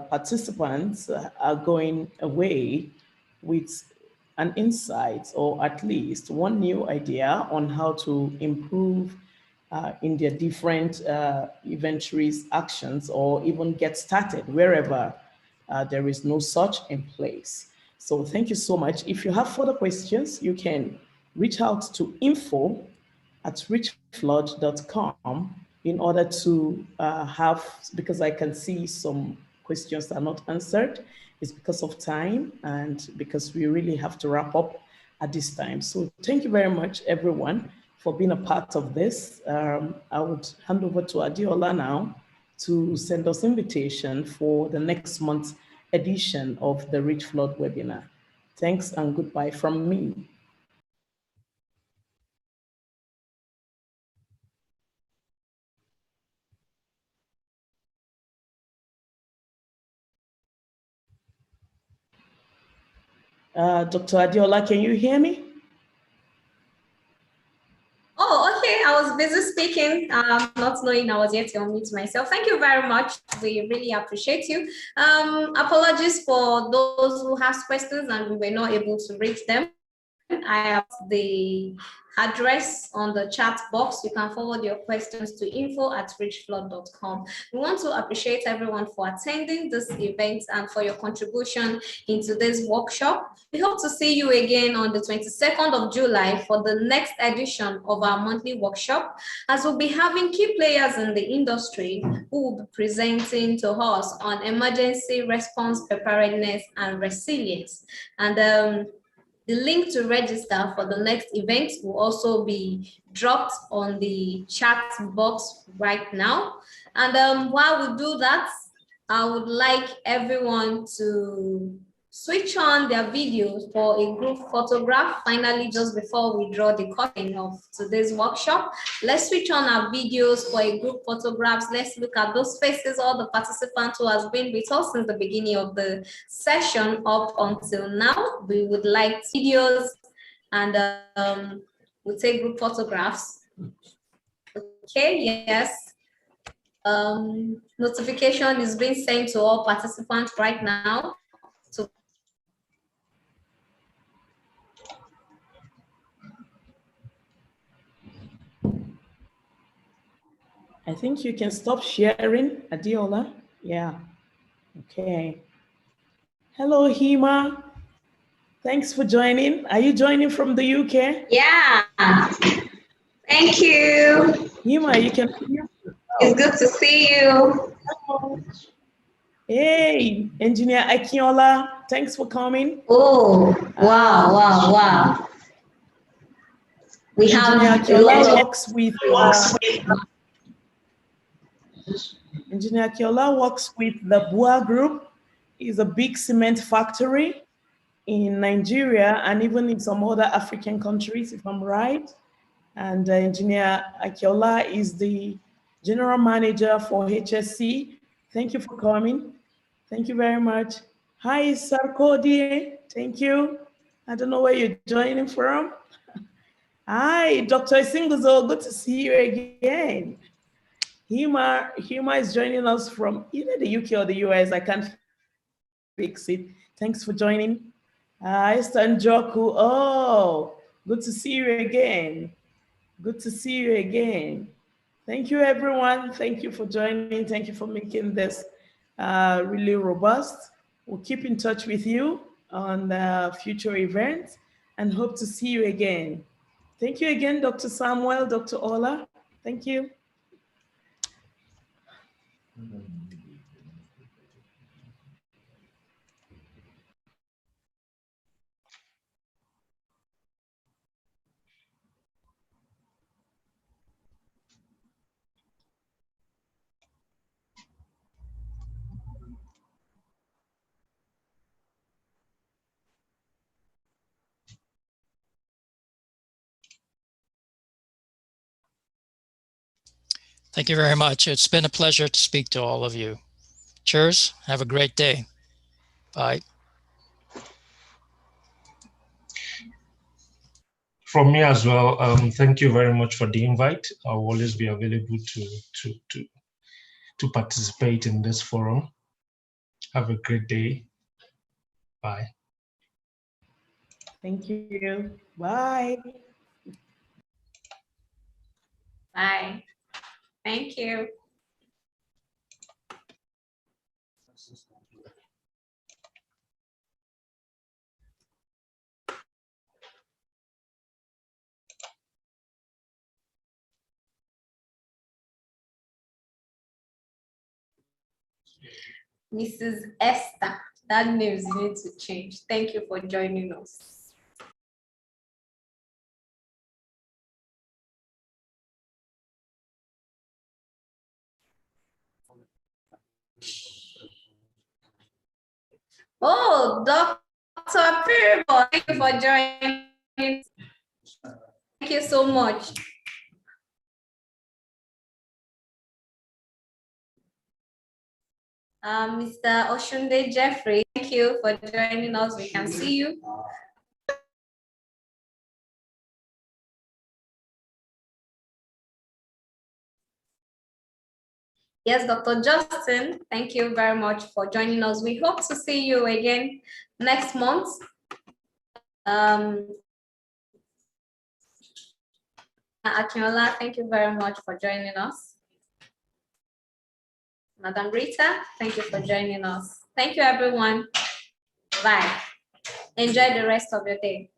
participants are going away with an insight, or at least one new idea on how to improve in their different inventories actions, or even get started wherever there is no such in place. So thank you so much. If you have further questions, you can reach out to info@richflood.com in order to have, because I can see some questions are not answered. It's because of time and because we really have to wrap up at this time. So thank you very much, everyone, for being a part of this. I would hand over to Adiola now to send us invitation for the next month's edition of the Richflood webinar. Thanks and goodbye from me. Dr. Adiola, can you hear me? Oh, okay. I was busy speaking, not knowing I was yet to unmute myself. Thank you very much. We really appreciate you. Apologies for those who have questions and we were not able to reach them. I have the address on the chat box. You can forward your questions to info@richflood.com. We want to appreciate everyone for attending this event and for your contribution in today's workshop. We hope to see you again on the 22nd of July for the next edition of our monthly workshop, as we'll be having key players in the industry who will be presenting to us on emergency response preparedness and resilience. And the link to register for the next event will also be dropped on the chat box right now. And while we do that, I would like everyone to switch on their videos for a group photograph. Finally, just before we draw the curtain of today's workshop, let's switch on our videos for a group photographs. Let's look at those faces, all the participants who has been with us since the beginning of the session up until now. We would like videos, and we'll take group photographs. Okay, yes. Notification is being sent to all participants right now. So I think you can stop sharing, Adiola. Yeah, okay. Hello, Hima. Thanks for joining. Are you joining from the UK? yeah, thank you. Hima, you can. It's good to see you. Hello. Hey, Engineer Akinola, thanks for coming. Oh, wow. We Engineer have Akinola Engineer Akinola works with the Bua Group. It's a big cement factory in Nigeria and even in some other African countries, if I'm right. And Engineer Akinola is the General Manager for HSC. Thank you for coming. Thank you very much. Hi, Sarkodie. Thank you. I don't know where you're joining from. Hi, Dr. Isinguzo. Good to see you again. Hima is joining us from either the UK or the US. I can't fix it. Thanks for joining. Esther Njoku. Oh, good to see you again. Good to see you again. Thank you, everyone. Thank you for joining. Thank you for making this really robust. We'll keep in touch with you on future events and hope to see you again. Thank you again, Dr. Samuel, Dr. Ola. Thank you. Thank you very much. It's been a pleasure to speak to all of you. Cheers. Have a great day. Bye. From me as well, thank you very much for the invite. I'll always be available to participate in this forum. Have a great day. Bye. Thank you. Bye. Bye. Thank you. Mrs. Esther, that names need to change. Thank you for joining us. Oh, Dr. Piribo, thank you for joining. Thank you so much. Mr. Oshunde Jeffrey, thank you for joining us. We can see you. Yes, Dr. Justin, thank you very much for joining us. We hope to see you again next month. Akinola, thank you very much for joining us. Madam Rita, thank you for joining us. Thank you, everyone. Bye. Enjoy the rest of your day.